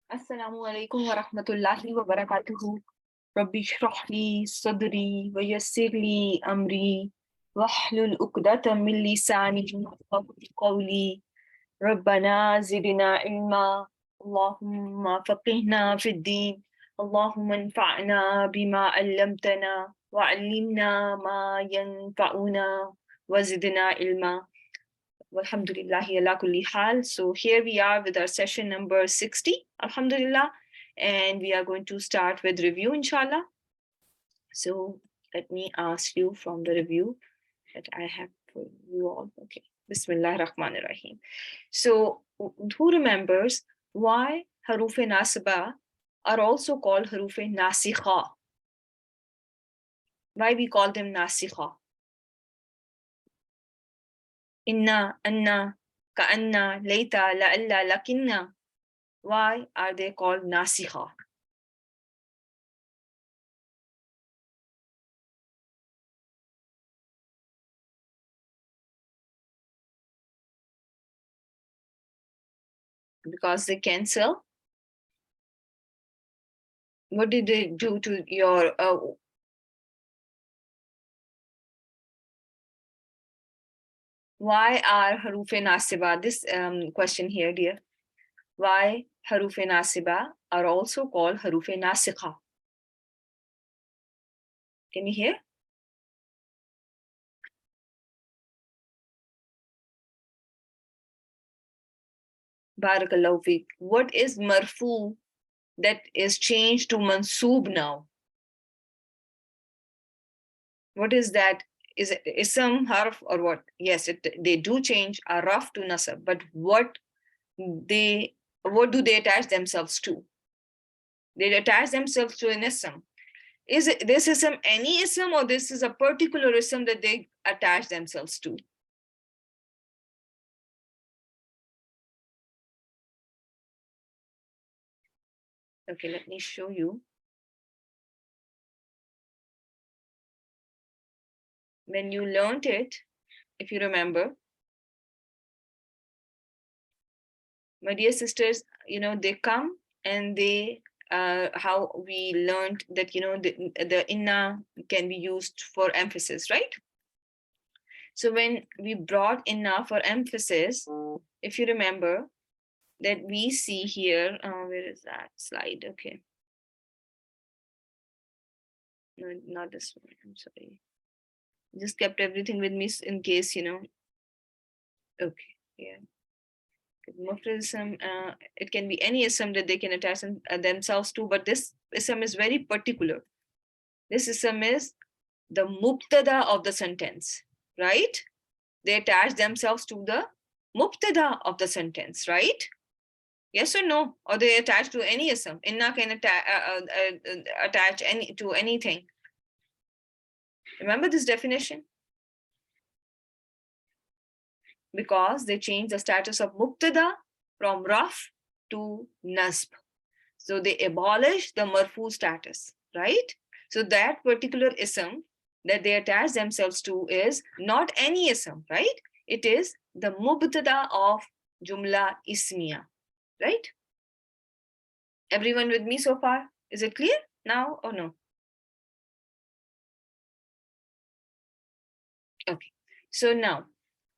Assalamu alaikum wa rahmatullahi wa barakatuhu. Rabbi shrah li sadri wa yassir li amri wahlul uqdatam min lisani yafqahu qawli. Rabbana zidna ilma. Allahumma faqihna fid din. Allahumma anfa'na bima 'allamtana wa 'allimna ma yanfa'una wa zidna ilma. Alhamdulillahi ala kulli hal. So here we are with our session number 60, alhamdulillah, and we are going to start with review, inshallah. So let me ask you from the review that I have for you all. Okay, Bismillah ar-Rahman ar-Rahim. So who remembers why haruf nasba are also called haruf nasikha? Why we call them nasikha? Inna, anna, ka'anna, layta, la'alla, lakinna. Why are they called nasikha? Because they cancel. What did they do to your why are haruf nasiba? This question here, dear. Why haruf nasiba are also called haruf nasikha? Can you hear? Barakallahu feek. What is marfu that is changed to mansoob now? What is that? Is it ism, harf, or what? Yes, they do change a raf to nasab, but what do they attach themselves to? They attach themselves to an ism. Is it this ism any ism, or this is a particular ism that they attach themselves to? Okay, let me show you. When you learned it, if you remember, my dear sisters, they come and they how we learned that the inna can be used for emphasis, right? So when we brought inna for emphasis, if you remember, that we see here, where is that slide? Okay, no, not this one, I'm sorry. Just kept everything with me in case, okay, yeah. Mufradism, it can be any ism that they can attach themselves to, but this ism is very particular. This ism is the mubtada of the sentence, right? They attach themselves to the mubtada of the sentence, right? Yes or no? Or they attach to any ism. Inna can attach to anything. Remember this definition? Because they change the status of mubtada from raf to nasb. So they abolish the marfu status, right? So that particular ism that they attach themselves to is not any ism, right? It is the mubtada of jumla ismiya, right? Everyone with me so far? Is it clear now or no? Okay. So now,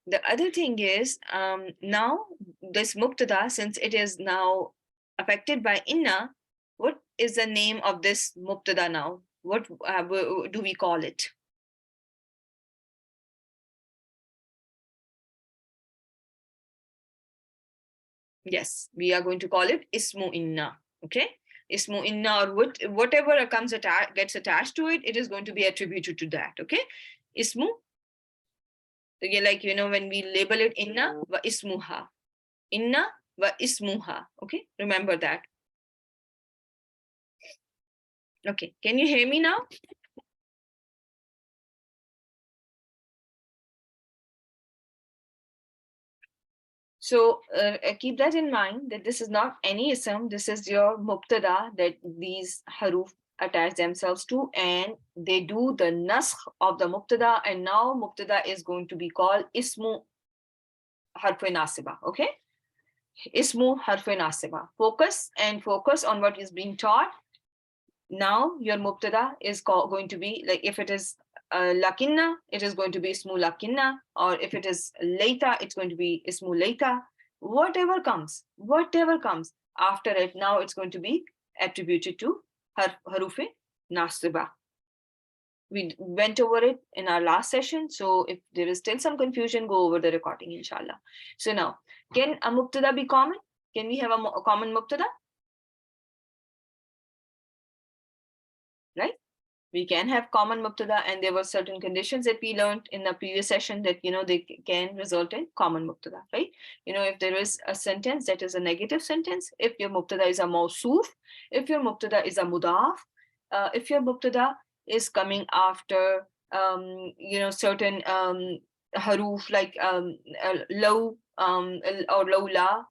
the other thing is, now this mubtada, since it is now affected by inna, what is the name of this mubtada now? What do we call it? Yes, we are going to call it ismu inna. Okay, ismu inna, or whatever gets attached to it, it is going to be attributed to that. Okay, ismu. Like when we label it inna wa ismuha, inna wa ismuha. Okay, remember that. Okay, can you hear me now? So keep that in mind, that this is not any ism, this is your mubtada that these haruf attach themselves to, and they do the naskh of the mubtada, and now mubtada is going to be called ismu harf nasiba. Okay, Ismu harfe nasiba. Focus on what is being taught. Now your mubtada is going to be, like, if it is lakinna, it is going to be ismu lakinna, or if it is later, it's going to be ismu later. Whatever comes after it, now it's going to be attributed to harufe nasiba. We went over it in our last session, so if there is still some confusion, go over the recording, inshallah. So now, can a mubtada be common? Can we have a common mubtada? Right? We can have common mubtada, and there were certain conditions that we learned in the previous session that, they can result in common mubtada, right? If there is a sentence that is a negative sentence, if your mubtada is a mawsoof, if your mubtada is a mudaf, if your mubtada is coming after, certain haruf like low or lawla,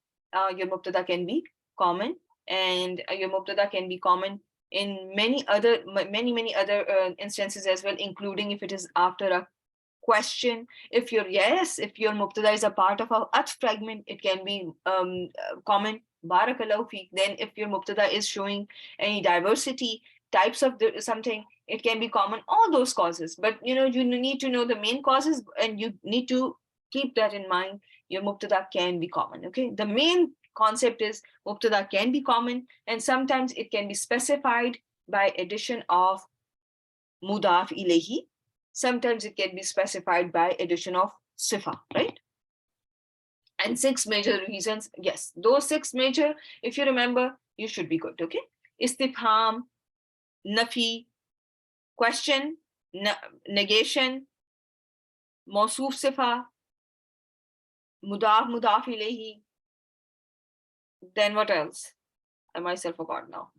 your mubtada can be common, and your mubtada can be common in many other instances as well, including if it is after a question. If your mubtada is a part of a at fragment, it can be common. Barakallahu feek. Then if your mubtada is showing any diversity types of something, it can be common. All those causes, but you need to know the main causes, and you need to keep that in mind. Your mubtada can be common. Okay, the main concept is mubtada can be common, and sometimes it can be specified by addition of mudaf ilayhi. Sometimes it can be specified by addition of sifa, right? And 6 major reasons. Yes, those 6 major, if you remember, you should be good. Okay, istifham, nafi, question, negation, mawsoof sifa, mudaf ilayhi. Then what else? I myself forgot now.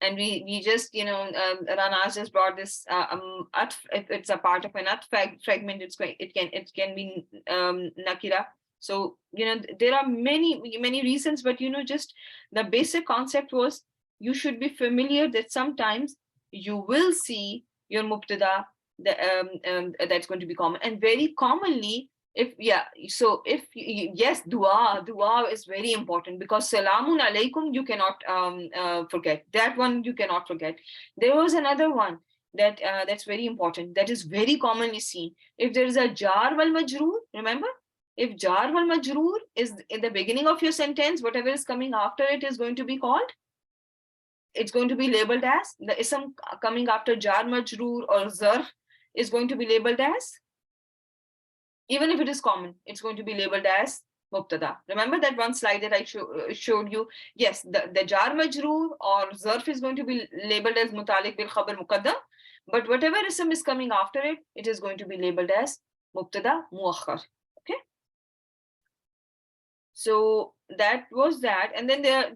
And we just, Rana just brought this if it's a part of an at fragment, it can be nakira. So there are many reasons, but just the basic concept was, you should be familiar that sometimes you will see your mubtada that's going to be common, and very commonly, yes, dua is very important, because salamun alaikum you cannot forget. That one you cannot forget. There was another one that's very important, that is very commonly seen. If there is a jar wal majroor, remember, if jar wal majroor is in the beginning of your sentence, whatever is coming after it is going to be called, it's going to be labeled as, the ism coming after jar majroor or zarf is going to be labeled as, even if it is common, it's going to be labeled as mubtada. Remember that one slide that I showed you? Yes, the jar majroor or zarf is going to be labeled as mutalik bil khabar muqaddam, but whatever ism is coming after it, it is going to be labeled as mubtada muakhar. Okay, so that was that. And then there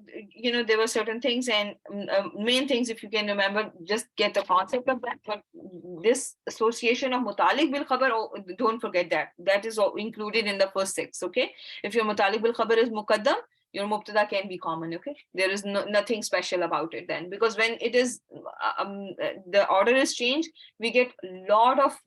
were certain things, and main things, if you can remember, just get the concept of that. But this association of mutalik bil khabar, don't forget that is included in the first 6. Okay, if your mutalik bil khabar is muqaddam, your mubtada can be common. Okay, there is nothing special about it then, because when it is the order is changed, we get a lot of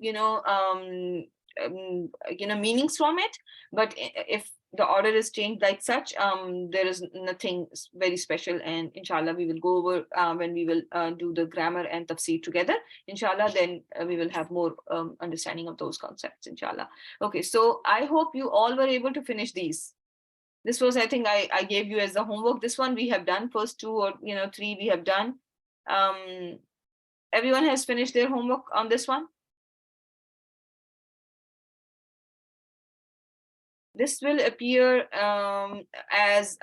meanings from it. But if the order is changed like such, there is nothing very special, and inshallah we will go over when we will do the grammar and tafsir together, inshallah. Then we will have more understanding of those concepts, inshallah. Okay, so I hope you all were able to finish these. This was, I think, I gave you as the homework. This one we have done, first 2 or 3 we have done. Everyone has finished their homework on this one? This will appear as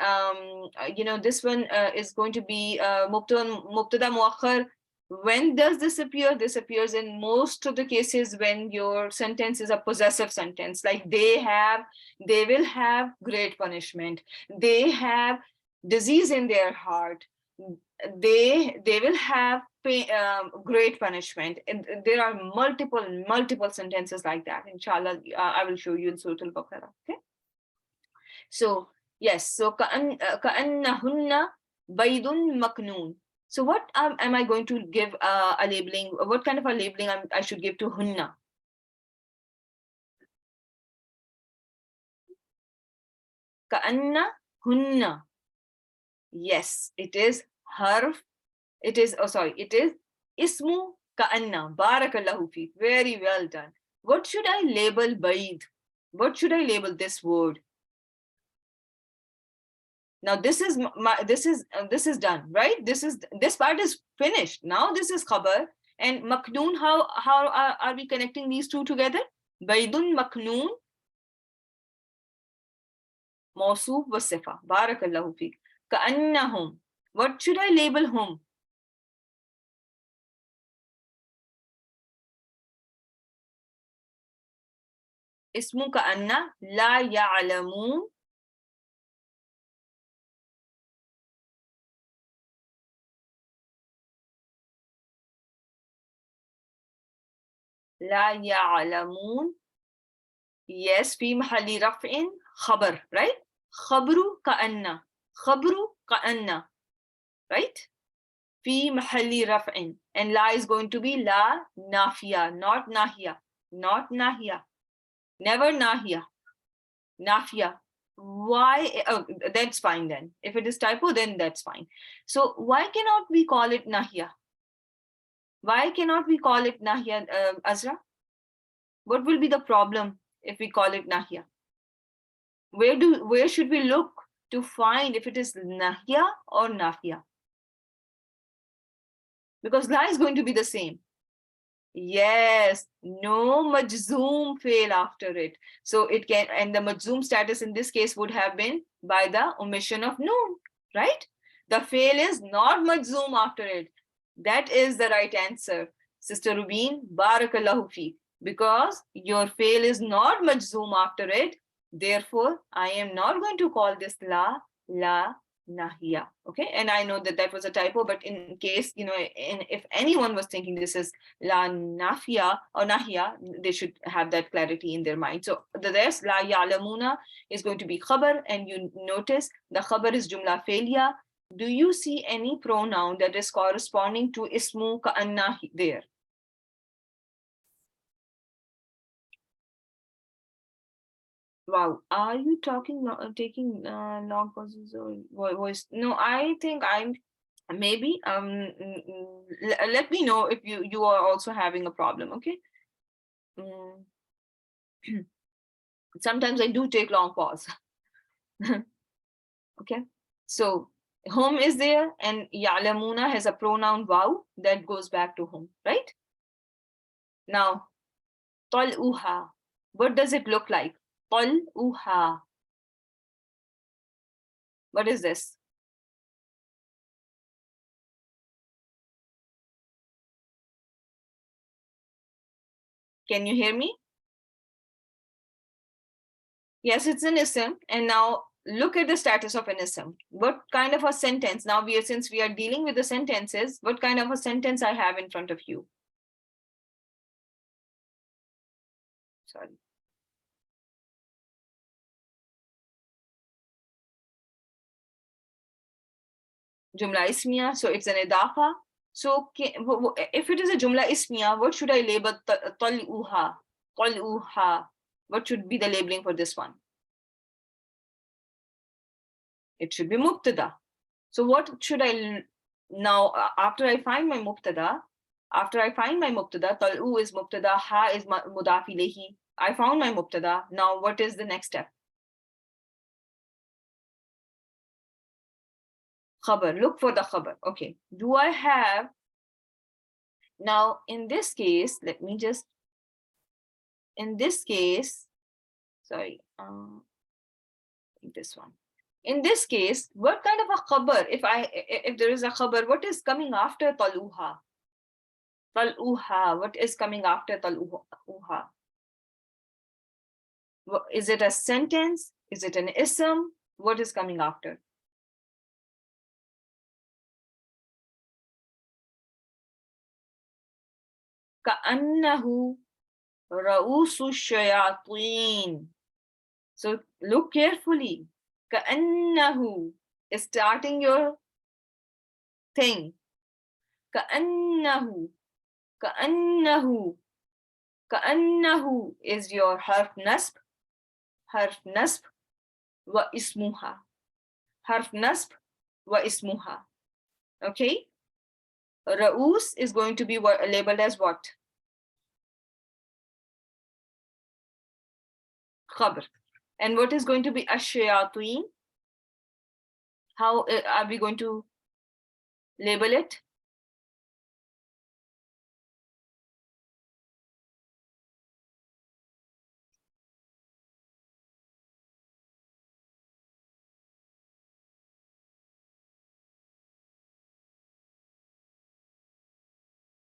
this one is going to be mubtada muakhar. When does this appear? This appears in most of the cases when your sentence is a possessive sentence, like they will have great punishment, they have disease in their heart, they will have great punishment. And there are multiple sentences like that, inshallah. I will show you in Surah Al-Baqarah. Okay, so yes, so ka'annahunna baydun maknoon. So what am I going to give a labeling? What kind of a labeling I should give to hunna? Ka'anna hunna. Yes, it is harf. It is, oh sorry, it is ismu ka'anna. Barakallahu feek. Very well done. What should I label baid? What should I label this word? Now this is this is done, right? This part is finished. Now this is khabar and maknoon. How are we connecting these two together? Baydun maknoon, mawsoof wa sifa. Barakallahu feek. Ka'annahum. What should I label hum? Ismu ka'anna la ya'lamun. La ya'lamun. Yes, fi mahalli raf'in khabar, right? Khabru ka'anna. Khabru ka'anna, right? Fi mahalli raf'in. And la is going to be la nafiya, not nahiya. Not nahiya. Never nahiya. Nafiya. Why? Oh, that's fine then. If it is typo, then that's fine. So why cannot we call it nahiya? Why cannot we call it nahiya, Azra? What will be the problem if we call it nahiya? Where should we look to find if it is nahiya or nafiya? Because la is going to be the same. Yes, no majzoom fail after it. So it can, and the majzoom status in this case would have been by the omission of noon, right? The fail is not majzoom after it. That is the right answer. Sister Rubin, barakallahu feek. Because your fail is not majzoom after it. Therefore, I am not going to call this la nahiya. Okay, and I know that that was a typo, but in case, if anyone was thinking this is la nafiya or nahiya, they should have that clarity in their mind. So the rest, la ya'lamuna is going to be khabar, and you notice the khabar is jumla failya. Do you see any pronoun that is corresponding to ismu ka'anna there? Wow, are you taking long pauses or voice? No, I think I'm maybe let me know if you are also having a problem. Okay. Sometimes I do take long pause. Okay, so hum is there and ya'lamuna has a pronoun waw that goes back to hum, right? Now tal'uha, what does it look like? Tal'uha, what is this? Can you hear me? Yes, it's an ism. And now look at the status of an ism. What kind of a sentence? Now, since we are dealing with the sentences, what kind of a sentence I have in front of you? Sorry. Jumla ismiya, so it's an idafa. So if it is a jumla ismiya, what should I label? Tal'uha. Tal'uha. What should be the labeling for this one? It should be mubtada. So what should I now, after I find my mubtada, tal'u is mubtada, ha is mudaf ilayhi. I found my mubtada. Now what is the next step? Khabar. Look for the khabar. Okay. Do I have, now in this case, let me just, in this case, sorry, this one. In this case, what kind of a khabar, if there is a khabar, what is coming after tal'uha? Tal'uha, what is coming after tal'uha? Is it a sentence? Is it an ism? What is coming after? Ka'annahu ra'usu shayateen. So look carefully. Ka'annahu is starting your thing. كأنه كأنه كأنه is your harf nasb واسمها harf nasb واسمها. Okay, Ra'us is going to be labeled as what? Khabr. And what is going to be ash-shayateen? How are we going to label it?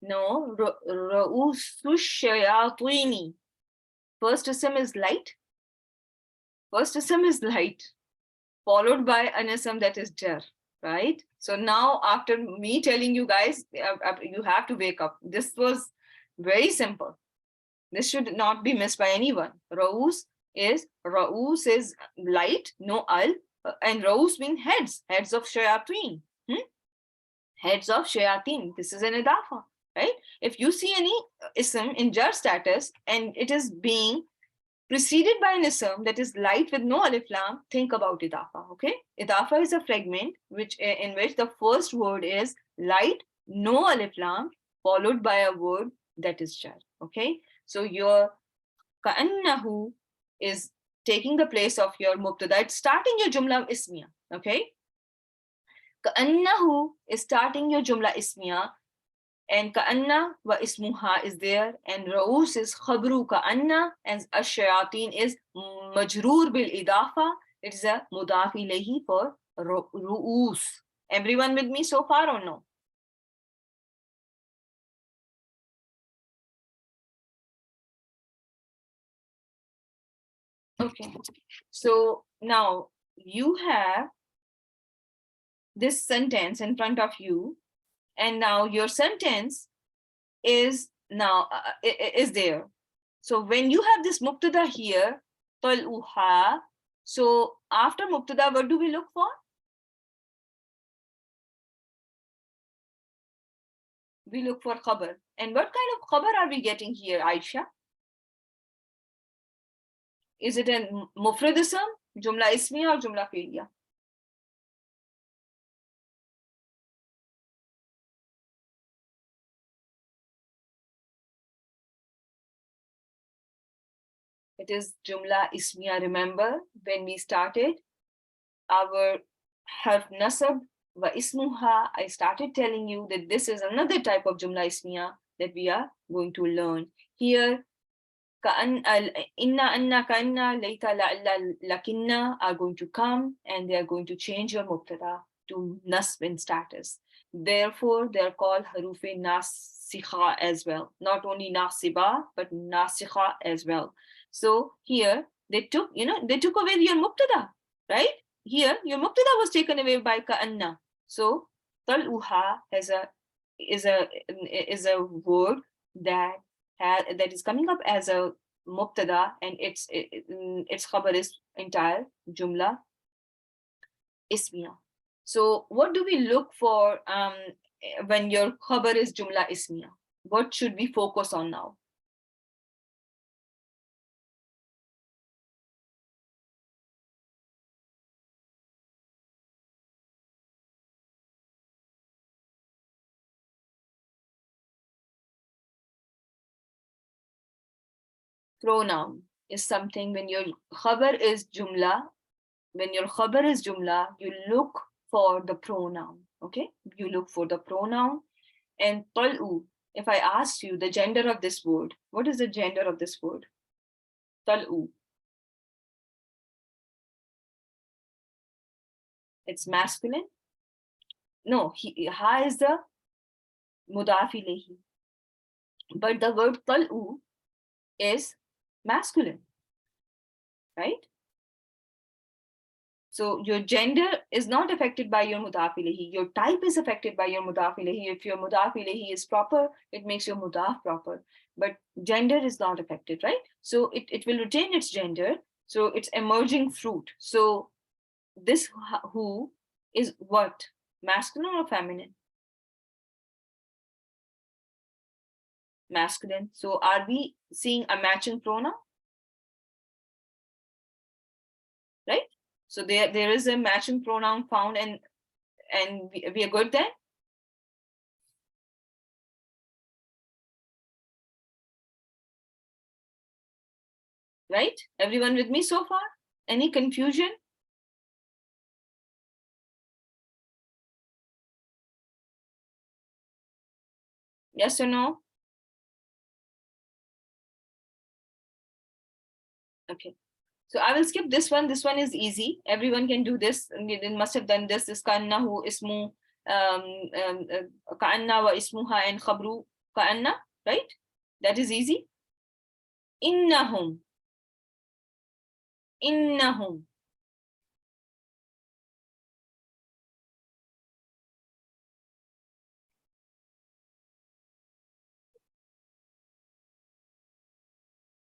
No, Ra'usu shayatini. First ism is light. First ism is light, followed by an ism that is jar, right? So now after me telling you guys, you have to wake up. This was very simple. This should not be missed by anyone. Ra'us is light, no al, and Ra'us means heads of shayateen. Heads of shayateen. This is an idafa, right? If you see any ism in jar status and it is being preceded by an ism that is light with no alif lam, think about idafa. Okay, idafa is a fragment in which the first word is light, no alif lam, followed by a word that is jar. Okay, so your ka'annahu is taking the place of your mubtada. It's starting your jumla ismiya. Okay, ka'annahu is starting your jumla ismiya, and ka'anna wa ismuha is there, and ra'us is khabru ka'anna, and ash-shayateen is majroor bil idafa. It is a mudaf ilayhi for ru'us. Everyone with me so far or no? Okay, so now you have this sentence in front of you, and now your sentence is now is there. So when you have this mubtada here, tal'uha, so after mubtada, what do we look for? We look for khabar. And what kind of khabar are we getting here, Aisha? Is it a mufrad ism, jumla ismiya, or jumla fi'liya? It is jumla ismiya. Remember when we started our harf nasab wa ismuha, I started telling you that this is another type of jumla ismiya that we are going to learn. Here, inna, anna, kanna, layta, la'alla, lakinna are going to come, and they are going to change your mubtada to nasb in status. Therefore, they are called harufe nasikha as well. Not only nasiba, but nasikha as well. So here they took away your mubtada, right? Here your mubtada was taken away by ka'anna. So tal'uha is a word that is coming up as a mubtada, and its khabar is entire jumla ismiya. So what do we look for when your khabar is jumla ismiya? What should we focus on now? Pronoun is something when your khabar is jumla. When your khabar is jumla, you look for the pronoun. Okay, you look for the pronoun. And tal'u, if I asked you the gender of this word, what is the gender of this word? Tal'u. It's masculine. No, ha is the mudaf ilayhi. But the word tal'u is masculine, right? So your gender is not affected by your mudaf ilayhi. Your type is affected by your mudaf ilayhi. If your mudaf ilayhi is proper, it makes your mudaf proper. But gender is not affected, right? So it will retain its gender. So it's emerging fruit. So this who is what? Masculine or feminine? masculine. So are we seeing a matching pronoun? Right? So there is a matching pronoun found, and we are good then? Right? Everyone with me so far? Any confusion? Yes or no? Okay. So I will skip this one. This one is easy. Everyone can do this. They must have done this. This kannahu ismu ka'anna wa ismuha and khabru ka'anna, right? That is easy. Innahum. Innahum.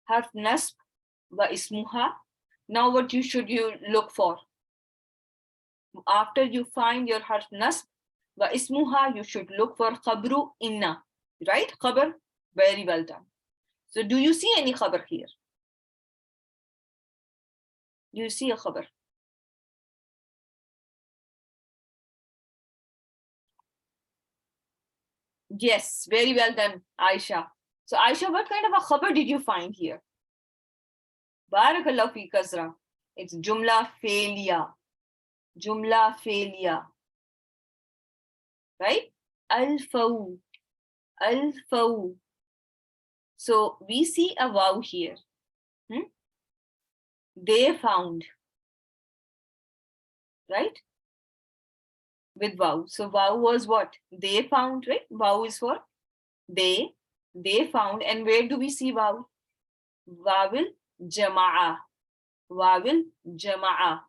Harf nasb wa ismuha. Now what should you look for? After you find your harf nasb wa ismuha, you should look for khabru inna. Right? Khabar? Very well done. So do you see any khabar here? Do you see a khabar? Yes, very well done, Aisha. So Aisha, what kind of a khabar did you find here? Barakallahu fi Kasra. It's Jumla failure. Jumla failure. Right? Al-faw. Al-faw. So we see a wow here. They found. Right? With wow. So wow was what? They found, right? Wow is for they. They found. And where do we see wow? Wawil jama'a. Wawil jama'a.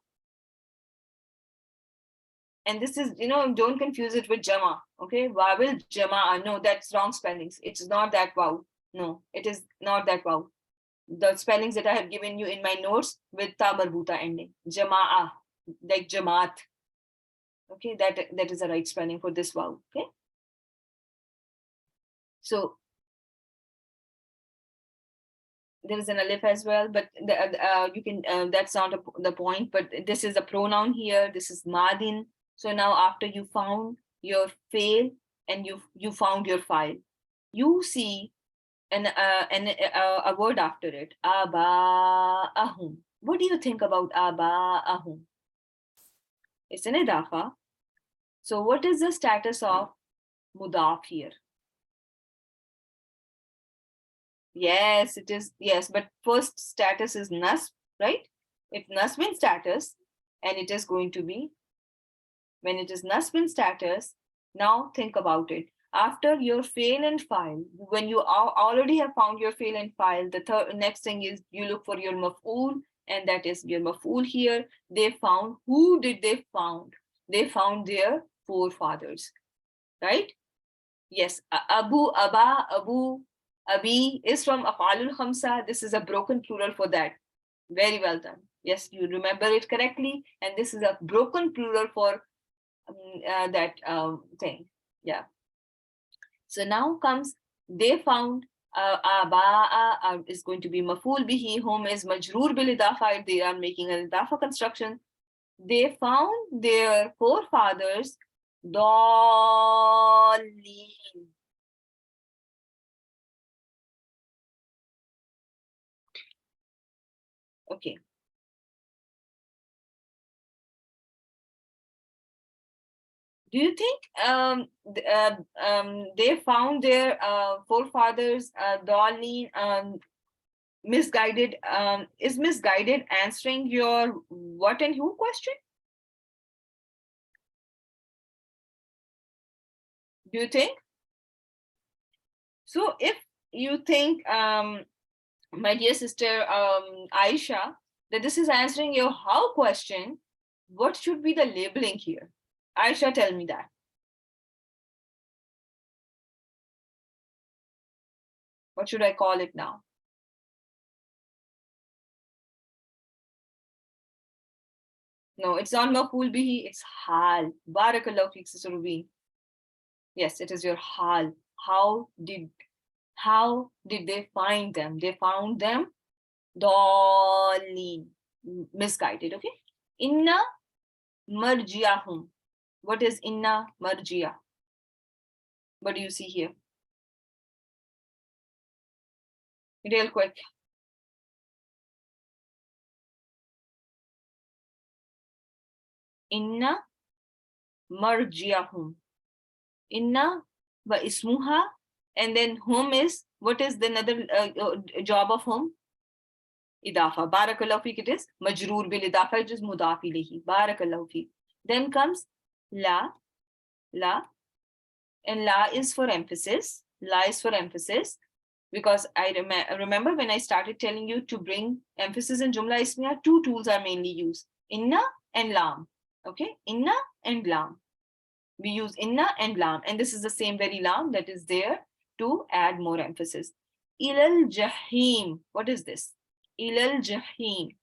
And this is, don't confuse it with jama. Okay? Wawil jama'a. No, that's wrong spellings. It's not that wow. No, it is not that wow. The spellings that I have given you in my notes with ta marbuta ending. Jama'a. Like jamaat. Okay, that is the right spelling for this wow. Okay. So there is an alif as well, but you can that's not the point. But this is a pronoun here. This is madin. So now after you found your fail and you found your file, you see a word after it. Aba'ahum. What do you think about aba'ahum? It's an idafa. So what is the status of mudaf here? Yes, it is. Yes, but first status is nasb, right? If nasb in status, and it is going to be, when it is nasb in status, now think about it. After your fail and file, when you already have found your fail and file, the next thing is you look for your maf'ul, and that is your maf'ul here. They found, who did they found? They found their forefathers, right? Yes, Abu, Aba, Abu, Abi is from Af'alul Khamsa. This is a broken plural for that. Very well done. Yes, you remember it correctly. And this is a broken plural for that thing. Yeah. So now comes, they found, Aba'a is going to be maf'ul bihi, hum is majroor bil idafa. They are making an idafa construction. They found their forefathers Dallin. Okay. Do you think they found their forefathers Dallin misguided? Is misguided answering your what and who question? Do you think? So if you think, my dear sister Aisha, that this is answering your how question, what should be the labeling here? Aisha, tell me that. What should I call it now? No, it's not maf'ul bihi, it's hal. Barakallahu feek, Sister Rubin. Yes, it is your hal. How did How did they find them? They found them dalleen, misguided. Okay. Inna marjiyahum. What is inna marjiya? What do you see here? Real quick. Inna marjiyahum. Inna wa ismuha, and then hum is, what is the another job of hum? Idafa. Barakallahu feek, it is majroor bil idafa, it is mudaf ilayhi. Barakallahu feek. Then comes la, and la is for emphasis. La is for emphasis, because I remember when I started telling you to bring emphasis in Jumla Ismiya, two tools are mainly used, inna and lam. Okay, inna and lam. We use inna and lam, and this is the same very lam that is there to add more emphasis. Ilal jahim. What is this? Ilal jahim.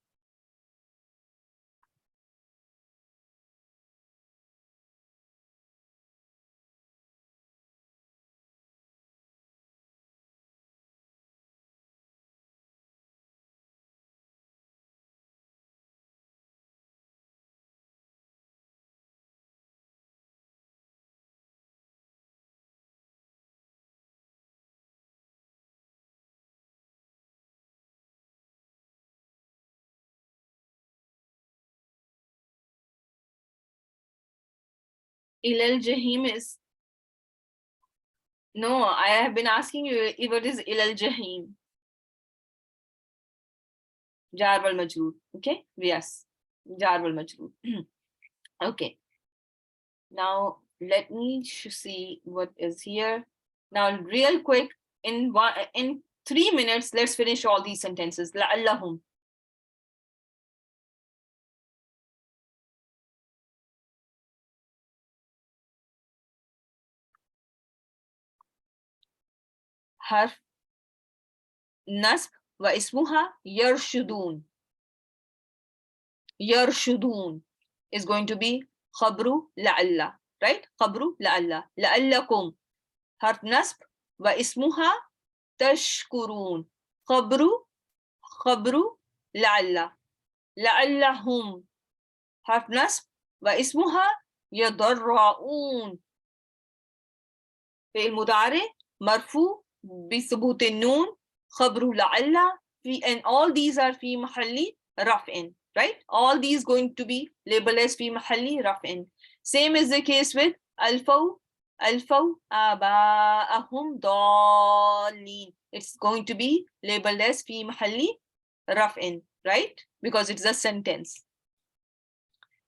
Ilal jahim is, no, I have been asking you what is ilal jahim. Jar wal majroor. Okay, yes, jar wal majroor. Okay, now let me see what is here. Now real quick, in 3 minutes, let's finish all these sentences. La'allahum. Harf nasb wa ismuha yarshudun. Yarshudun is going to be khabru la'alla, right? Khabru la'alla. La'allakum. Harf nasb wa ismuha tashkurun. Khabru la'alla. La'allahum. Harf nasb wa ismuha yadarra'un. فعل مضارع مرفوع بثبوت النون خبر لعل في, and all these are في محل رفع, right? All these going to be labeled as في محل رفع. Same is the case with ألفوا آباءهم ضالين. It's going to be labeled as في محل رفع, right? Because it's a sentence.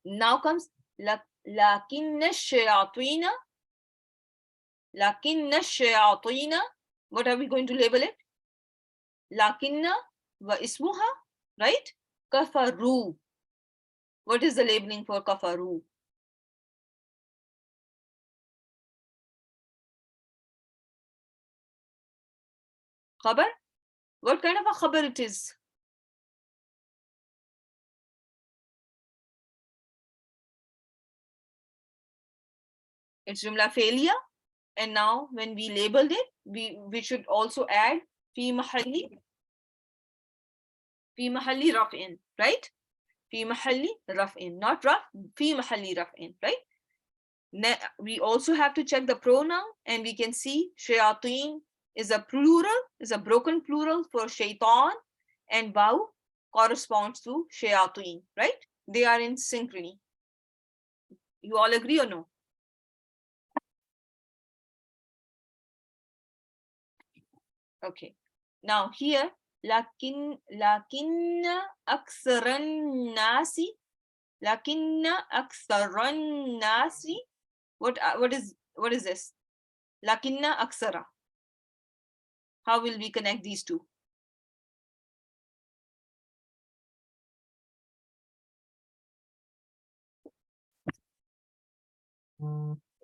Now comes لكن الشياطين. لكن الشياطين, what are we going to label it? لكن واسمها, right? كفروا. What is the labeling for كفروا? خبر? What kind of a خبر it is? It's jumla فعلية. And now when we labeled it, we should also add في محل رفع, right? في محل رفع, not رفع, في محل رفع, right? We also have to check the pronoun, and we can see shayateen is a plural, is a broken plural for shaitan, and waw corresponds to shayateen, right? They are in synchrony. You all agree or no? Okay. Now here, lakin aktharan nasi, what is this? Lakinna aksara. How will we connect these two?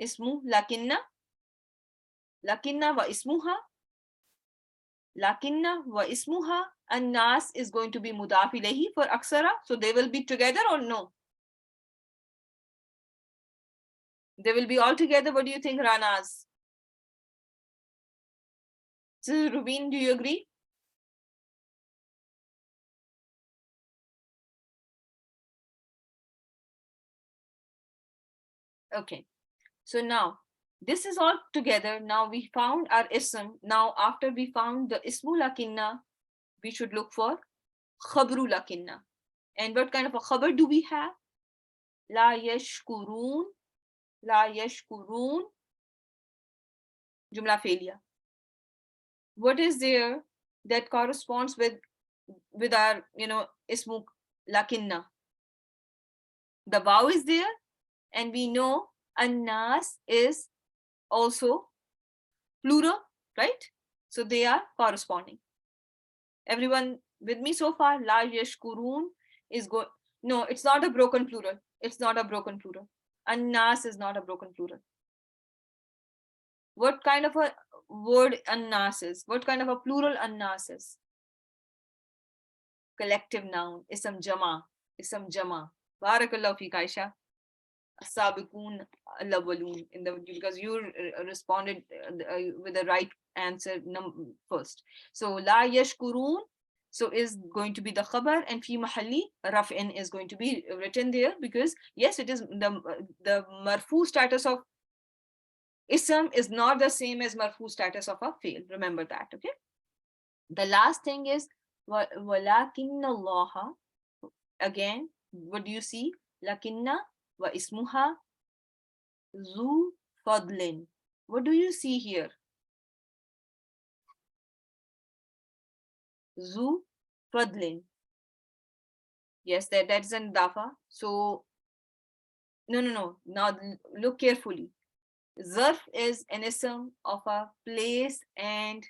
Ismu lakinna wa ismuha. Lakinna wa ismuha, and nas is going to be mudaf ilayhi for aksara. So they will be together or no? They will be all together. What do you think, Ranaz? So, Rubin, do you agree? Okay. So now, this is all together. Now we found our ism. Now, after we found the ismu lakinna, we should look for khabru lakinna. And what kind of a khabar do we have? La yashkurun, la yashkurun, jumla failure. What is there that corresponds with our ismu lakinna? The waw is there, and we know annas is also plural, right? So they are corresponding. Everyone with me so far? La yashkurun is going. No, it's not a broken plural. It's not a broken plural. Annas is not a broken plural. What kind of a word annas is? What kind of a plural annas is? Collective noun. Ism jama. Ism jama. Barakallahu fi Aisha. Sabiqun al-awwalun, in the, because you responded with the right answer first. So la yashkurun, so is going to be the khabar, and fi mahalli raf'in is going to be written there, because yes, it is the marfu status of ism is not the same as marfu status of a fi'l. Remember that. Okay. The last thing is walakinna Allah. Again, what do you see? Lakinna wa ismuha zu fadlin. What do you see here? Zu fadlin. Yes, that's an dafa. So no. Now look carefully. Zarf is an ism of a place and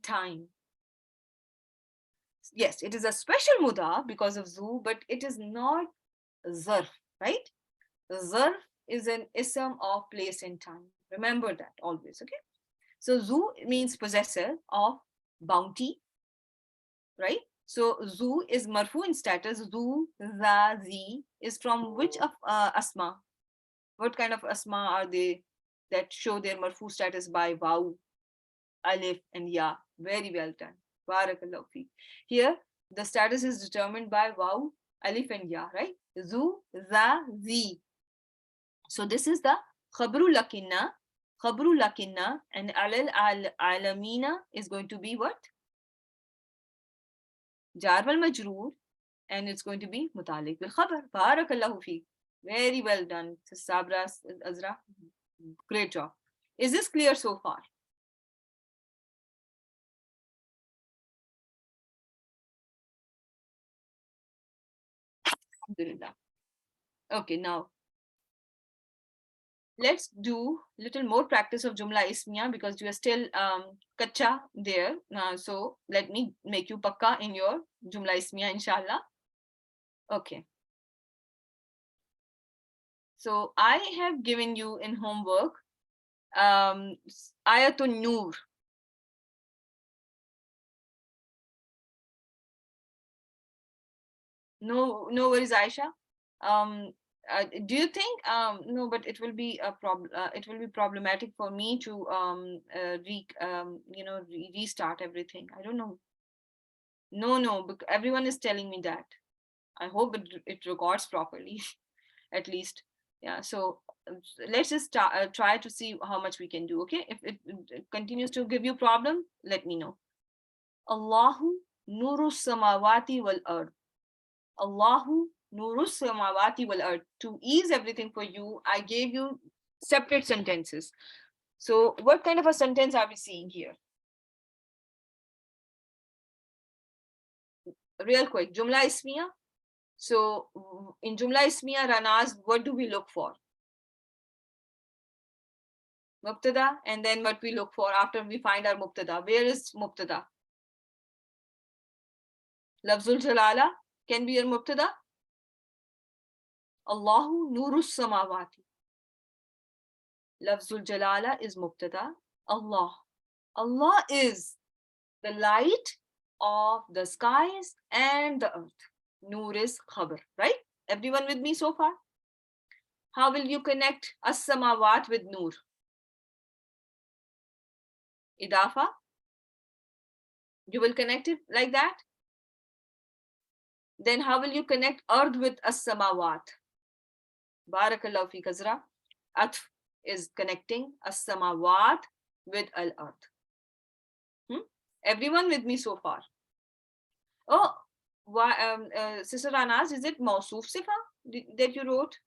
time. Yes, it is a special mudaf because of zu, but it is not zarf, right? Zarf is an ism of place and time. Remember that always, okay? So zu means possessor of bounty, right? So zu is marfu in status. Zu, za, zi is from which of asma? What kind of asma are they that show their marfu status by waw, alif, and ya? Very well done. Barakallahu fi. Here, the status is determined by waw, alif, and ya, right? Zu, za, zi. So this is the khabru lakinna. Khabru lakinna, and alal alamina is going to be what? Jar wal majroor, and it's going to be mutalik bil khabar. Barakallahu fi. Very well done, Sabra, Azra. Great job. Is this clear so far? Alhamdulillah. Okay, now let's do little more practice of Jumla Ismiya, because you are still kacha there. So let me make you pakka in your Jumla Ismiya, inshallah. Okay. So I have given you in homework Ayatun Noor. No worries, Aisha. Do you think no, but it will be a problem. It will be problematic for me to restart everything. I don't know. No, because everyone is telling me that. I hope it records properly, at least. Yeah. So let's just try to see how much we can do. Okay. If it continues to give you problem, let me know. Allahu nuru samawati wal ard. Allahu nurus samawati wal ard. To ease everything for you, I gave you separate sentences. So what kind of a sentence are we seeing here? Real quick, Jumla Ismiya. So in Jumla Ismiya, Ranaz, what do we look for? Mubtada, and then what we look for after we find our Mubtada. Where is Mubtada? Lafzul Jalala can be your Mubtada. Allahu nurus samawati. Lafzul Jalala is Mubtada. Allah is the light of the skies and the earth. Noor is khabar, right? Everyone with me so far? How will you connect as-samawat with Noor? Idafa. You will connect it like that. Then how will you connect earth with as-samawat? Barakallahu fi Azra. Atf is connecting as-samawat with al-earth. Everyone with me so far? Oh, Sister Anas, is it Mausuf Sifa that you wrote?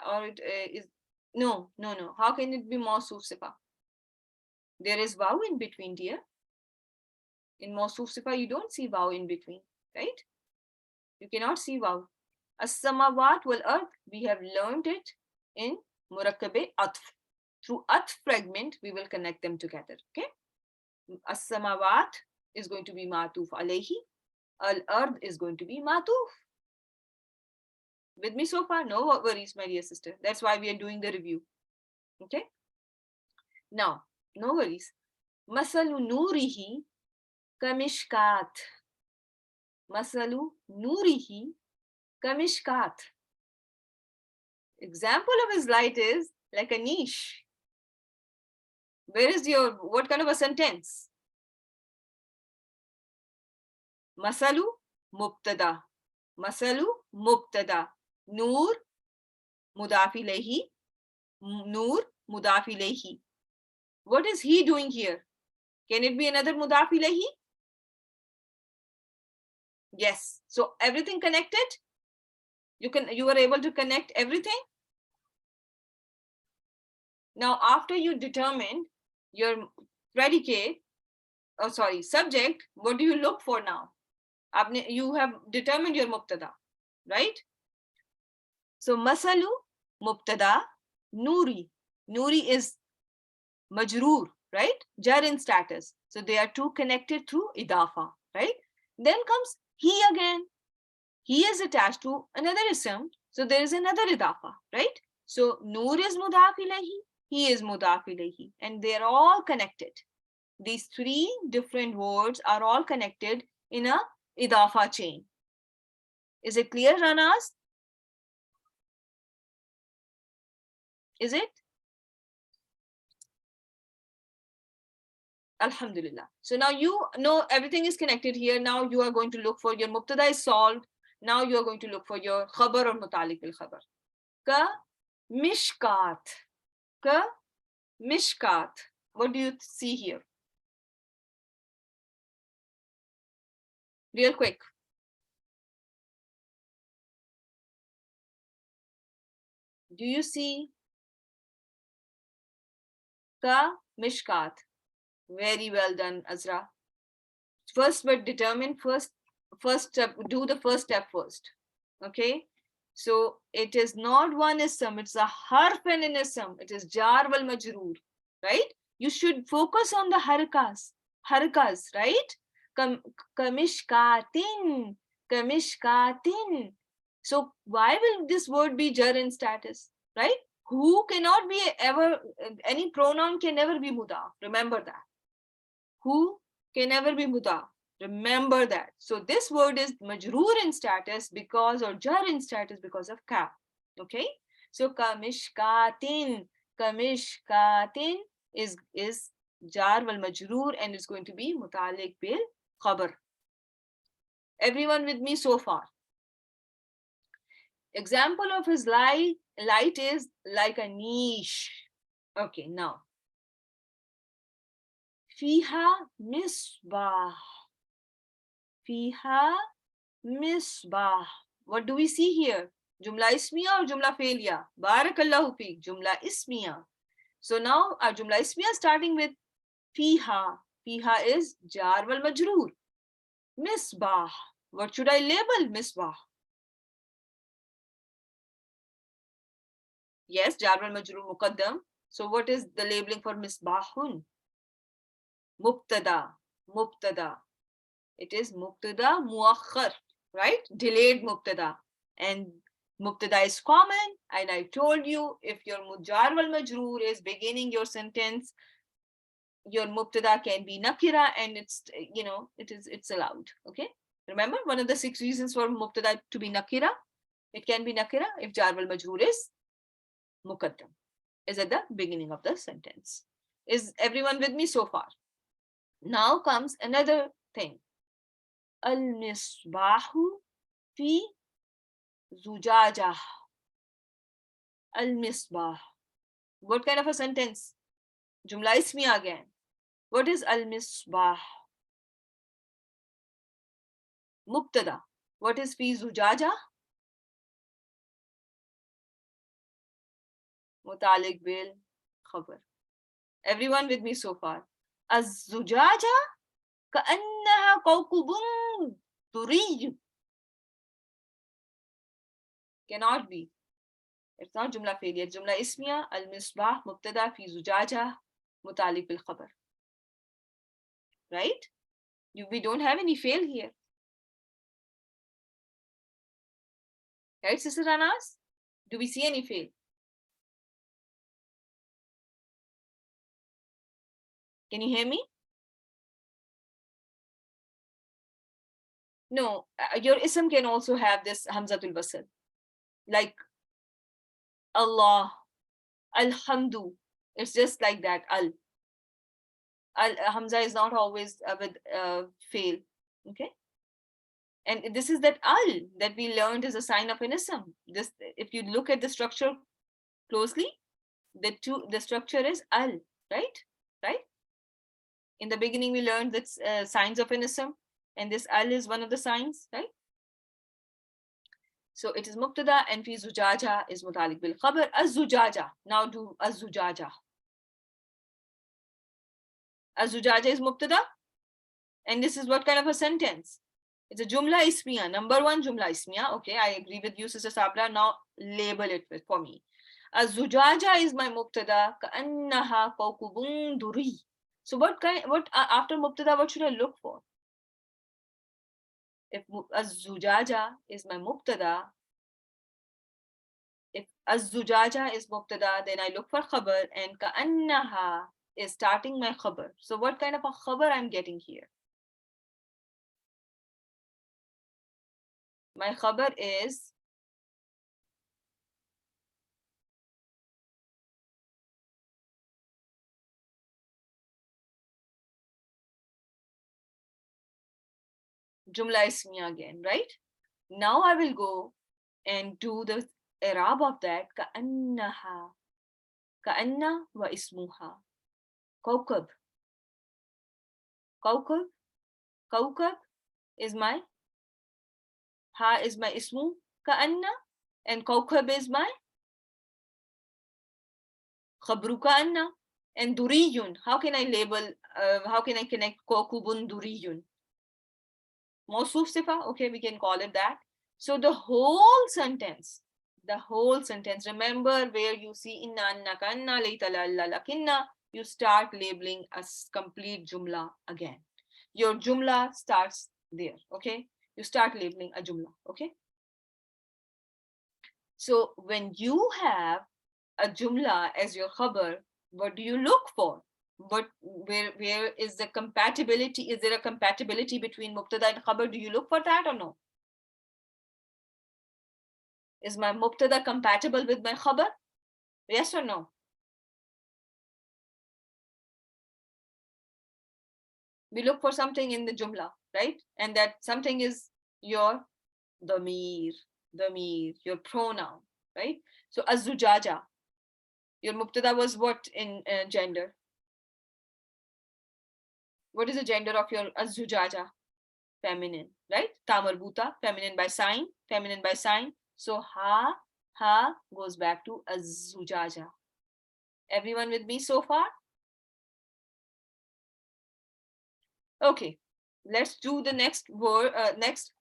Or it is, no. How can it be Mausuf Sifa? There is waw in between, dear. In Mausuf Sifa, you don't see waw in between, right? You cannot see waw. As-samawat wal earth, we have learned it in Murakkabe Atf. Through Atf fragment, we will connect them together, okay? As-samawat is going to be Matuf alayhi. Al-Ard is going to be Matuf. With me so far? No worries, my dear sister. That's why we are doing the review. Okay? Now, no worries. Masalu nurihi kamishkat. Masalu nurihi kamishkat. Example of his light is like a niche. Where is what kind of a sentence? Masalu mubtada. Masalu mubtada. Noor mudaf ilayhi. Noor mudaf ilayhi. What is he doing here? Can it be another mudaf ilayhi? Yes. So everything connected? You are able to connect everything? Now after you determine your predicate, subject, what do you look for now? You have determined your mubtada, right? So masalu mubtada nuri. Nuri is majroor, right? Jar in status. So they are two connected through idafa, right? Then comes he again. He is attached to another ism. So there is another idafa, right? So nur is mudaf ilayhi, he is mudaf ilayhi, and they are all connected. These three different words are all connected in a idafa chain. Is it clear, Ranas? Is it? Alhamdulillah. So now you know everything is connected here. Now you are going to look for your mubtada is solved. Now you are going to look for your khabar or mutalik bil khabar. Ka mishkat. Ka mishkat. What do you see here? Real quick. Do you see ka mishkat? Very well done, Azra. First, but determine first step. Do the first step first. Okay. So it is not one ism. It's a harf and an ism. It is jar wal majroor, right? You should focus on the harakas, right? Kamishkatin, kamishkatin. So why will this word be jar in status, right? Who cannot be ever, any pronoun can never be mudaf. Remember that. Who can never be mudaf. Remember that. So this word is majroor in status because, or jar in status because of ka. Okay. So kamishkatin is jar wal majroor and it's going to be mutalik bil khabar. Everyone with me so far? Example of his light is like a niche. Okay, now. Fiha misbah. Fiha misbah. What do we see here? Jumla ismiya or jumla failya? Barakallahu fi. Jumla ismiya. So now our jumla ismiya starting with fiha. Fiha is jar wal majroor. Misbah. What should I label misbah? Yes, jar wal majroor muqaddam. So what is the labeling for misbahun? Mubtada. It is mubtada muakhar, right? Delayed mubtada. And mubtada is common. And I told you, if your jar wal majroor is beginning your sentence, your mubtada can be nakira, and it's allowed. Okay. Remember one of the 6 reasons for mubtada to be nakira. It can be nakira if jar wal majroor is muqaddam. is at the beginning of the sentence. Is everyone with me so far? Now comes another thing. Al-misbahu fi zujajah. Al-misbah. What kind of a sentence? Jumla ismiya again. What is al-misbah? Mubtada. What is fi zujajah? Mutalik bil khabar. Everyone with me so far? Az-zujaja ka'annaha kawkubun duriyy. Cannot be. It's not jumla failure. Jumla ismiya, al-misbah, mubtada, fi zujaja, mutalik bil khabar. Right? We don't have any fail here. Right, Sister Anas? Do we see any fail? Can you hear me? No, your ism can also have this hamzatul wasl. Like Allah, alhamdu. It's just like that. Hamza is not always with fail. Okay. And this is that al that we learned is a sign of an ism. This, if you look at the structure closely, the structure is al, right? Right? In the beginning, we learned that signs of an ism, and this al is one of the signs, right? So it is mubtada, and fi zujaja is mutalik bil khabar. Az-zujaja. Now do az-zujaja. Az-zujaja is mubtada, and this is what kind of a sentence? It's a jumla ismiya. Number one, jumla ismiya. Okay, I agree with you, Sister Sabla. Now label it for me. Az-zujaja is my mubtada. Ka'annaha kawkubun duri. So what after mubtada, what should I look for? If az-zujaja is my mubtada, if az-zujaja is mubtada, then I look for khabar, and ka'annaha is starting my khabar. So what kind of a khabar I'm getting here? My khabar is jumla ismiya again, right? Now I will go and do the i'rab of that. Ka'annaha. Ka'anna wa ismuha. Kawkab. Kawkab. Kawkab is my, ha is my ismu ka'anna, and kawkab is my khabru ka'anna, and duriyun. How can I label, how can I connect kawkubun duriyun? Mawsuf sifa, okay, we can call it that. So the whole sentence, remember where you see inna, anna, kanna, layta, lalla, lakinna, you start labeling a complete jumla again. Your jumla starts there, okay? You start labeling a jumla, okay? So when you have a jumla as your khabar, what do you look for? Where is the compatibility? Is there a compatibility between mubtada and khabar? Do you look for that or no? Is my mubtada compatible with my khabar? Yes or no? We look for something in the jumla, right? And that something is your damir, your pronoun, right? So az-zujaja, your mubtada was what in gender? What is the gender of your az-zujaja? Feminine, right? Ta marbuta, feminine by sign. So ha goes back to az-zujaja. Everyone with me so far? Okay, let's do the next word, next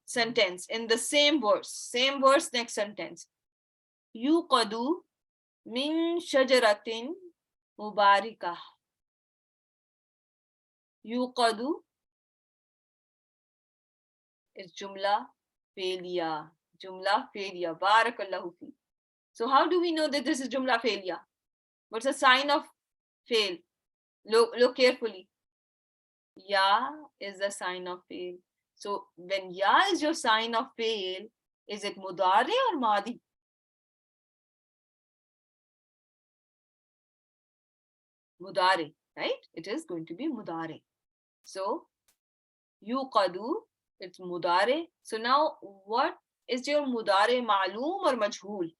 sentence in the same verse, next sentence. Yuqadu min shajaratin mubarakah. Yuqadu is jumla failure. Barakallahu fi. So how do we know that this is jumla failure? What's a sign of fail? Look carefully. Ya is the sign of fail. So when ya is your sign of fail, is it mudari or madi? Mudare, right? It is going to be mudare. So yuqadu, it's mudare. So now what is your mudare, ma'loom or majhool?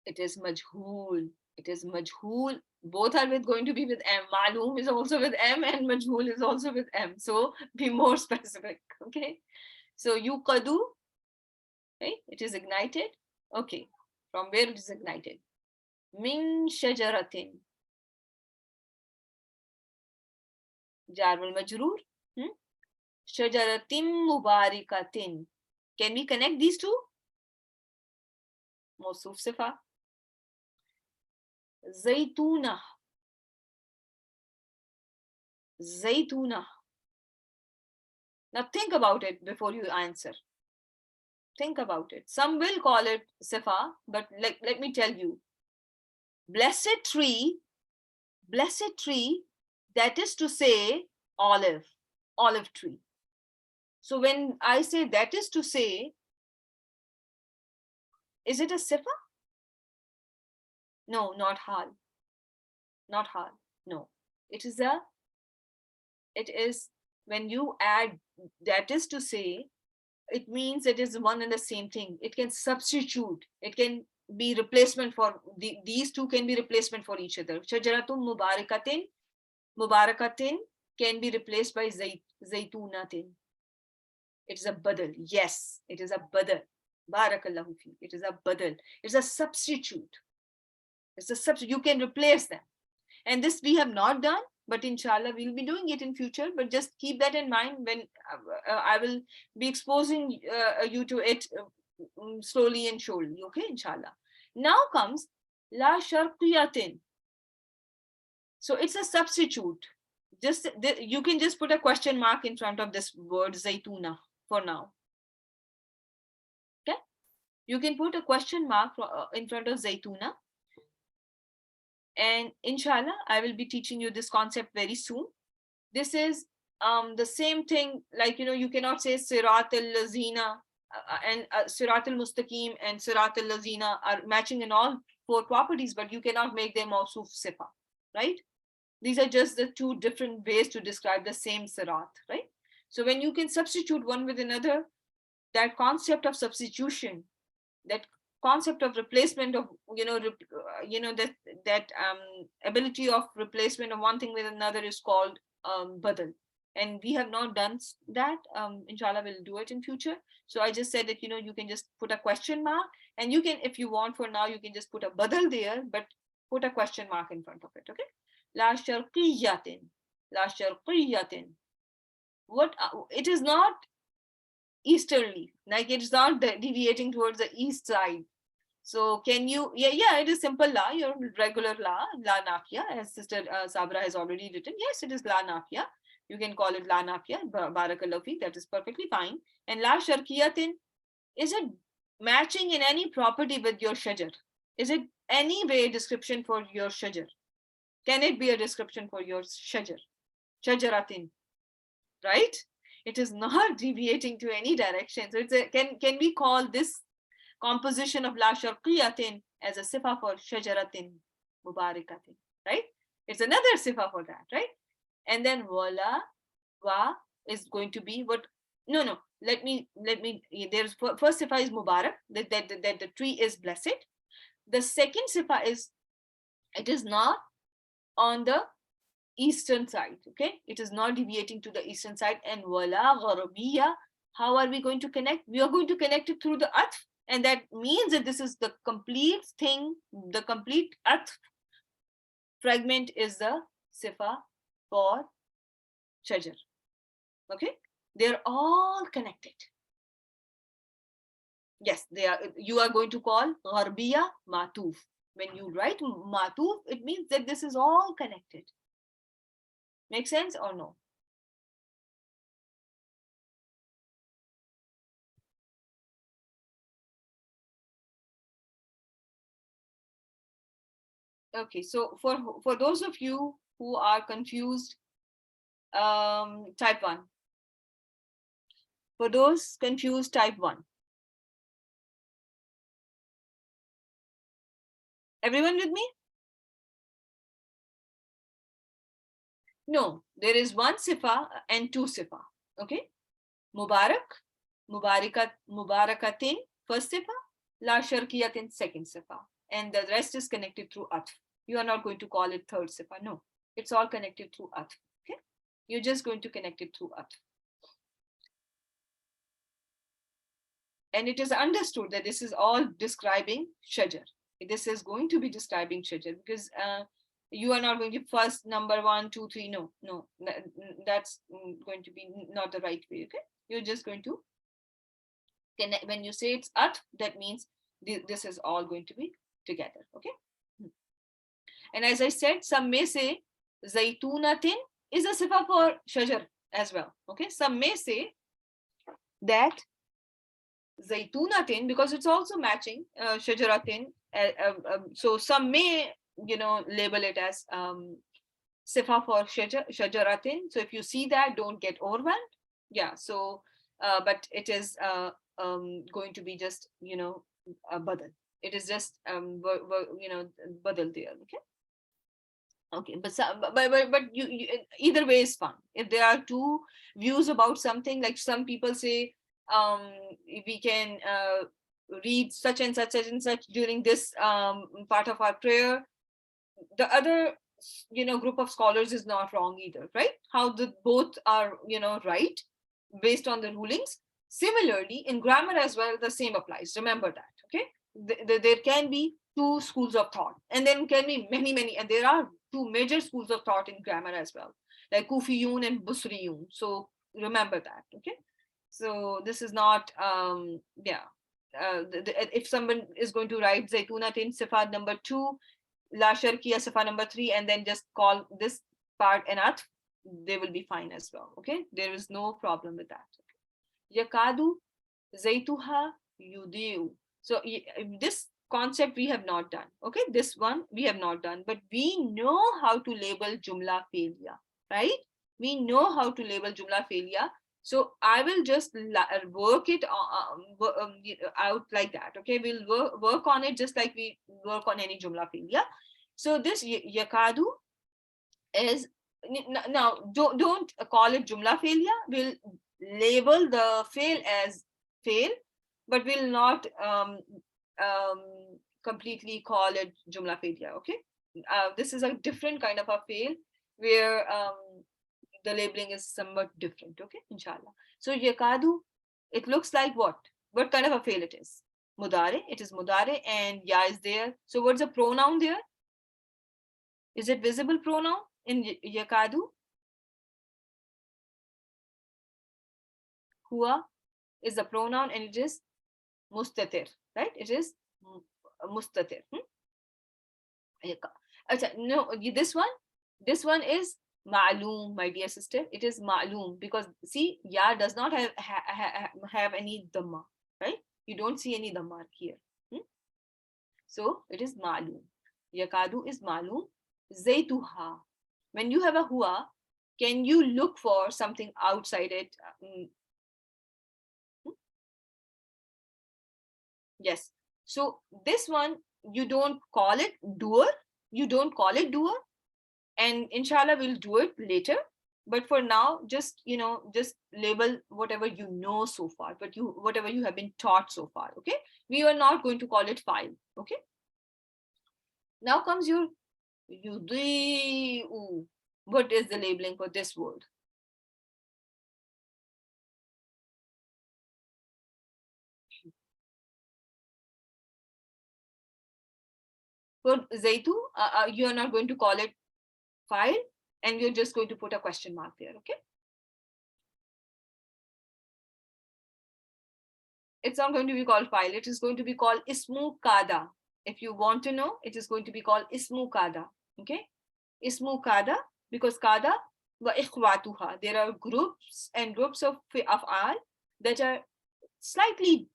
It is majhool. It is majhool. Both are with going to be with M. Ma'loom is also with M and majhool is also with M. So be more specific. Okay. So yuqadu, right? It is ignited. Okay. From where it is ignited? Min shajaratin. Jar wal majroor. Shajaratin mubarikatin. Can we connect these two? Mawsoof sifa. Zaytuna. Zaytuna. Now think about it before you answer. Think about it. Some will call it sifa, but let me tell you. Blessed tree, that is to say olive tree. So when I say that is to say, is it a sifa? No, not hal. Not hal. No. It is when you add that is to say, it means it is one and the same thing. It can substitute. It can be replacement for these two can be replacement for each other. Shajaratum mubarakatin can be replaced by zaytunatin. It is a badal. Yes, it is a badal. Barakallahu fi. It is a badal. It's a substitute. It's a substitute. You can replace them. And this we have not done, but inshallah we'll be doing it in future. But just keep that in mind when I will be exposing you to it slowly and surely. Okay, inshallah. Now comes la sharqiyatin. So it's a substitute. Just you can just put a question mark in front of this word zaytuna for now. Okay, you can put a question mark in front of zaytuna. And inshallah, I will be teaching you this concept very soon. This is the same thing, like, you cannot say sirat al-lazina and sirat al-mustaqim and sirat al-lazina are matching in all four properties, but you cannot make them mawsoof sifa, right? These are just the two different ways to describe the same sirat, right? So when you can substitute one with another, that concept of substitution, that concept of replacement of that ability of replacement of one thing with another is called badal, and we have not done that. Inshallah we'll do it in future. So I just said that you can just put a question mark, and you can, if you want, for now you can just put a badal there, but put a question mark in front of it. Okay, la sharqiyatin, la sharqiyatin. What it is not easterly, like it's not deviating towards the east side. So can you, yeah, it is simple la, your regular la nafiya, as Sister Sabra has already written. Yes, it is la nafiya. You can call it la nafiya, barakallahu fi, that is perfectly fine. And la sharqiyatin, is it matching in any property with your shajar? Is it any way description for your shajar? Can it be a description for your shajar? Shajaratin, right? It is not deviating to any direction. So it's can we call this composition of la sharqiyatin as a sifa for shajaratin mubarakatin, right? It's another sifa for that, right? And then wala wa is going to be what? No. Let me. There's first sifa is mubarak, that the tree is blessed. The second sifa is, it is not on the eastern side. Okay, it is not deviating to the eastern side. And wala gharabiya, how are we going to connect? We are going to connect it through the atf, and that means that this is the complete thing. The complete atf fragment is the sifa for shajar. Okay, they're all connected. Yes, they are. You are going to call gharbiya matuf. When you write matuf, it means that this is all connected. Make sense or no? Okay, so for those of you who are confused, type 1. For those confused, type 1. Everyone with me? No, there is one sifa and two sifa. Okay? Mubarak, Mubarakatin, first sifa, La Sharkiyatin, second sifa. And the rest is connected through atf. You are not going to call it third sifa. No, it's all connected through atf. Okay? You're just going to connect it through atf. And it is understood that this is all describing shajar. This is going to be describing shajar because you are not going to first number 1, 2, 3. No, that's going to be not the right way. Okay, you're just going to connect. When you say it's at, that means this is all going to be together. Okay, and as I said, some may say zaytunatin is a sifa for shajar as well. Okay, some may say that zaytunatin, because it's also matching shajaratin. So some may, label it as sifa for shajaratin. So if you see that, don't get overwhelmed. Yeah. So, but it is going to be just, a badal. It is just, badal there. Okay. Okay, but you either way is fine. If there are two views about something, like some people say, we can read such and such during this part of our prayer. The other, group of scholars is not wrong either, right? How the both are, right based on the rulings. Similarly, in grammar as well, the same applies. Remember that, okay? There can be two schools of thought, and then can be many, and there are two major schools of thought in grammar as well, like Kufiyun and Busriyun. So remember that, okay? So this is not, if someone is going to write Zaytunatin Sifat number 2, La Sharkiya Sifa number 3, and then just call this part an atf, they will be fine as well, okay? There is no problem with that. Yakadu Zaytuha Yudiu. So this concept we have not done, okay? This one we have not done, but we know how to label Jumla Failure, right? We know how to label Jumla Failure. So I will just work it out like that, okay? We'll work on it just like we work on any Jumla Failure. So this Yakadu is, now don't call it Jumla Failure. We'll label the fail as fail, but we'll not completely call it Jumla Failure, okay? This is a different kind of a fail where the labeling is somewhat different, okay? Inshallah. So yakadu, it looks like what kind of a fail it is? Mudare, it is mudare, and ya is there. So what's the pronoun there? Is it visible pronoun in yakadu? Huwa is the pronoun, and it is mustatir, right? It is mustatir. No, this one is ma'loom, my dear sister. It is ma'loom because see, ya does not have any dhamma, right? You don't see any dhamma here. So it is ma'loom. Yakadu is ma'loom. Zaytuha. When you have a huwa, can you look for something outside it? Yes. So this one, you don't call it doer. You don't call it doer. And inshallah, we'll do it later. But for now, just, just label whatever you know so far, but whatever you have been taught so far, okay? We are not going to call it file, okay? Now comes your yudi'u. What is the labeling for this word? For zaytu, you are not going to call it file, and you're just going to put a question mark there, okay? It's not going to be called file. It is going to be called ismu kada. If you want to know, it is going to be called ismu kada, okay? Ismu kada, because kada wa ikhwatuha. There are groups and groups of af'al that are slightly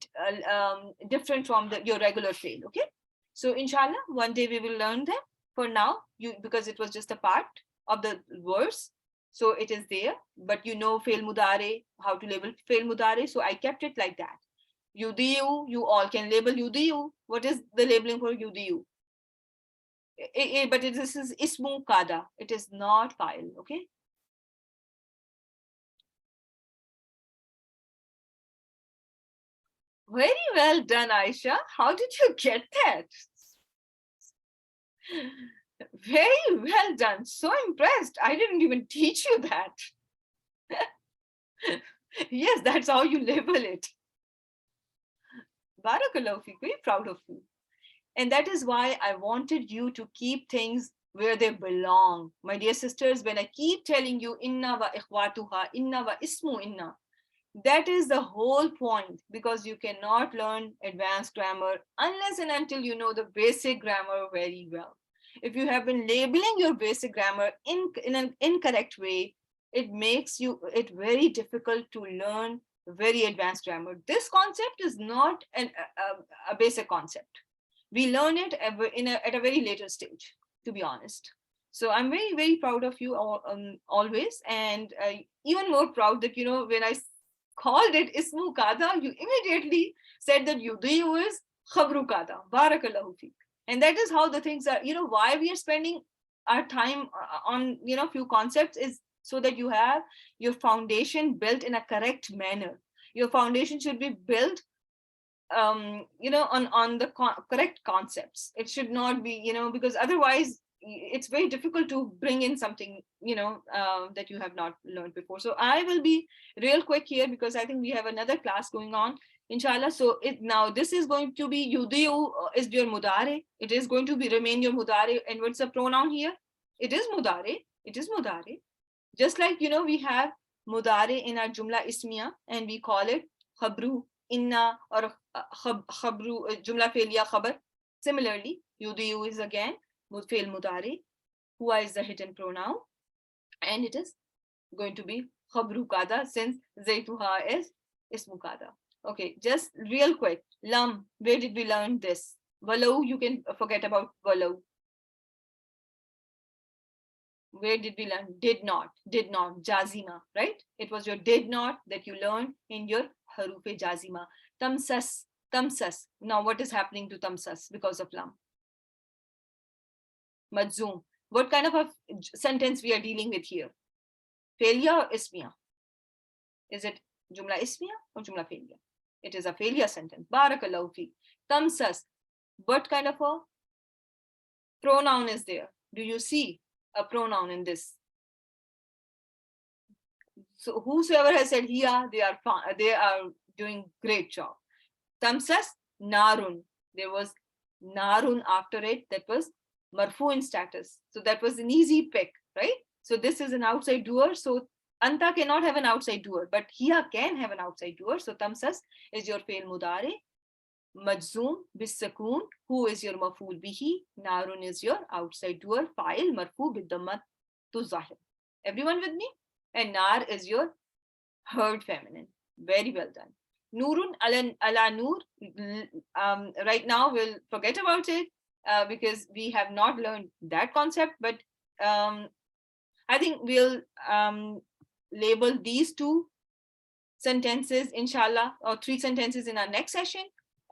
different from your regular fail, okay? So inshallah, one day we will learn them. For now, because it was just a part of the verse, So it is there, but you know fail mudare, how to label fail mudare. So I kept it like that. Yudiyu, you all can label yudiyu. What is the labeling for yudiyu? But this is ismu kada. It is not file. Okay. Very well done, Aisha. How did you get that? Very well done. So impressed. I didn't even teach you that. Yes, that's how you label it. Barakallahu feek. Very proud of you. And that is why I wanted you to keep things where they belong. My dear sisters, when I keep telling you inna wa ikhwatuha, inna wa ismu inna, that is the whole point, because you cannot learn advanced grammar unless and until you know the basic grammar very well. If you have been labeling your basic grammar in an incorrect way, it makes it very difficult to learn very advanced grammar. This concept is not a basic concept. We learn it at a very later stage, to be honest. So I'm very, very proud of you always, and even more proud that, when I called it ismu kada, you immediately said that yudiyu is khabru kada. Barakallahu feek. And that is how the things are, why we are spending our time on, few concepts is so that you have your foundation built in a correct manner. Your foundation should be built on the correct concepts. It should not be, because otherwise it's very difficult to bring in something, that you have not learned before. So I will be real quick here because I think we have another class going on, inshallah. So now this is going to be yudiyu is your mudare. It is going to be remain your mudare. And what's the pronoun here? It is mudare. It is mudare. Just like, we have mudare in our jumla ismiya, and we call it khabru inna or khabru jumla feiliya khabar. Similarly, yudiyu is again fail mudari. Huwa is the hidden pronoun, and it is going to be khabru kada, since zaytuha is ismu kada. Okay, just real quick. Lam, where did we learn this? Walau, you can forget about walau. Where did we learn? Did not, jazima, right? It was your did not that you learned in your harufe jazima. Tamsas. Now what is happening to tamsas because of lam? Majzoom. What kind of a sentence we are dealing with here? Failure or ismiya? Is it jumla ismiya or jumla failure? It is a failure sentence. Barakallahu fi. Tamsas. What kind of a pronoun is there? Do you see a pronoun in this? So whosoever has said hiya, they are doing great job. Tamsas, narun. There was narun after it. That was marfu in status. So that was an easy pick, right? So this is an outside doer. So anta cannot have an outside doer, but hiya can have an outside doer. So tamsas is your fail mudare. Majzoom bisakun, who is your maful bihi. Narun is your outside doer. Fa'il marfu bidammat to zahir. Everyone with me? And nar is your heard feminine. Very well done. Nurun ala nur. Right now we'll forget about it. Because we have not learned that concept, but I think we'll label these two sentences, inshallah, or three sentences in our next session.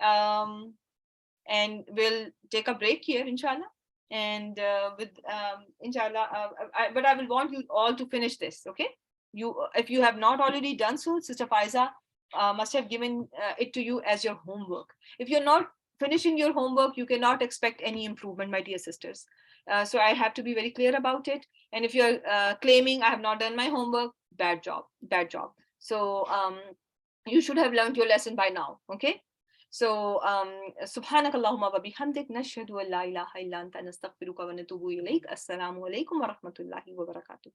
And we'll take a break here, inshallah. And inshallah, but I will want you all to finish this, okay? If you have not already done so, Sister Faiza must have given it to you as your homework. If you're not finishing your homework, you cannot expect any improvement, my dear sisters. So I have to be very clear about it. And if you're claiming I have not done my homework, bad job. So you should have learned your lesson by now, okay? So subhanakallahumma wa bihamdik nashhadu an la ilaha illa anta nastaghfiruka wa natubu ilayk. Assalamu alaikum wa rahmatullahi wa barakatuh.